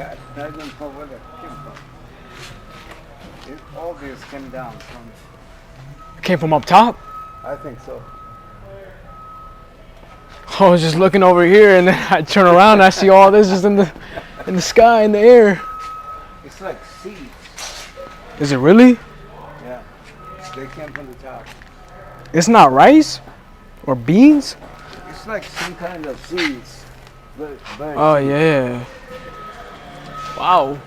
I don't know where that came from. All this came down from. It came from up top. I think so. I was just looking over here, and then I turn around and I see all this just in the sky, in the air. It's like seeds. Is it really? Yeah. They came from the top. It's not rice or beans? It's like some kind of seeds. But Oh yeah. Wow.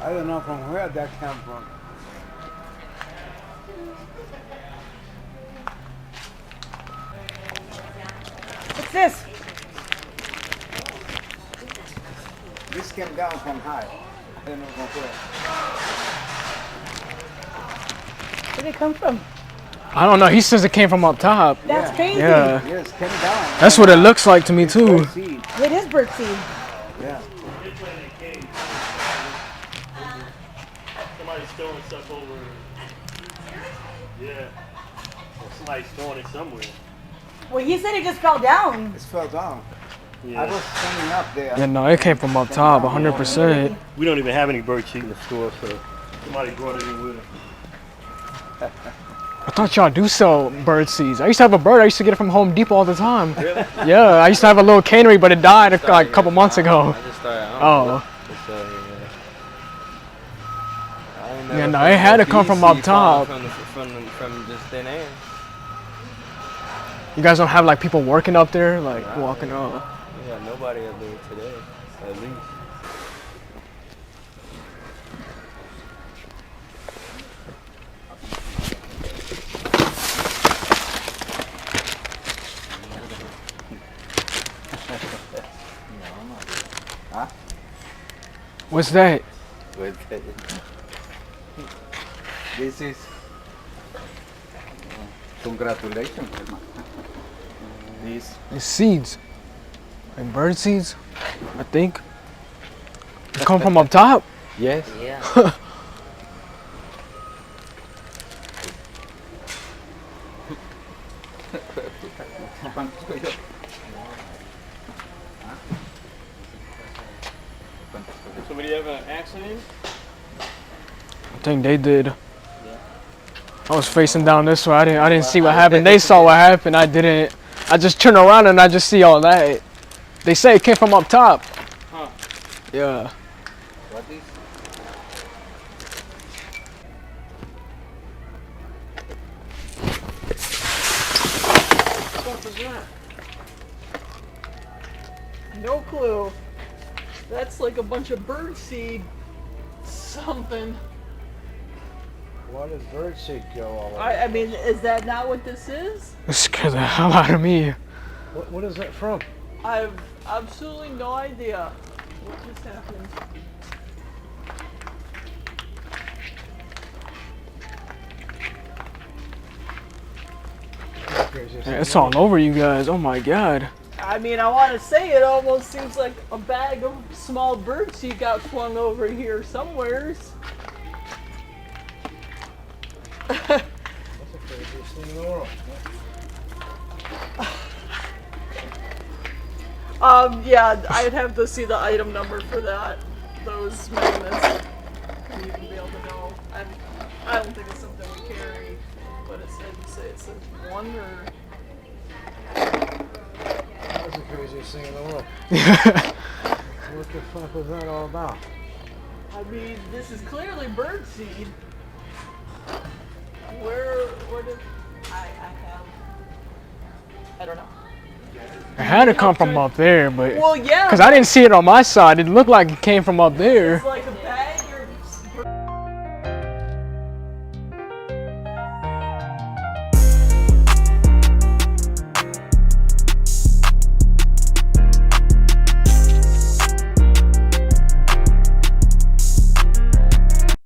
I don't know from where that came from. What's this? This came down from high. I don't know from where. Where did it come from? I don't know. He says it came from up top. That's crazy. Yeah. Yes, came down. That's what it looks like to me too. Bird seed. It is bird seed. Yeah. Somebody's throwing stuff over. Yeah. Well, somebody's throwing it somewhere. Well, he said it just fell down. It fell down. Yeah. I was standing up there. Yeah, no, it came from up top, 100%. We don't even have any bird seed in the store, so somebody brought it in with them. I thought y'all do sell bird seeds. I used to have a bird. I used to get it from Home Depot all the time. Really? Yeah, I used to have a little cannery, but it died like a couple months ago. I just started. Oh. Yeah, Yeah, no, it had to come from up top. From just thin air. You guys don't have like people working up there, like walking up. Yeah, nobody up there today, at least. What's that? This is congratulations, hermano. This It's seeds. Like bird seeds, I think. It come from up top. yes. Yeah. Somebody have an accident? I think they did. I was facing down this way. I didn't see what happened. They saw what happened. I didn't. I just turned around and I just see all that. They say it came from up top. Huh. Yeah. What is? What was that? No clue. That's like a bunch of bird seed something. What does bird seed go all over? I mean, is that not what this is? It scared the hell out of me. What is that from? I've absolutely no idea what just happened. Yeah, it's all over you guys. Oh my god. I mean, I want to say it almost seems like a bag of small bird seed got flung over here somewheres. That's the craziest thing in the world. Yeah, I'd have to see the item number for that. Those measurements. To even be able to know. I don't think it's something we carry, but it says one or. That's the craziest thing in the world. What the fuck was that all about? I mean, this is clearly bird seed. Where did I have? I don't know. It had to come from up there, but Well, yeah. because I didn't see it on my side, it looked like it came from up there. It's like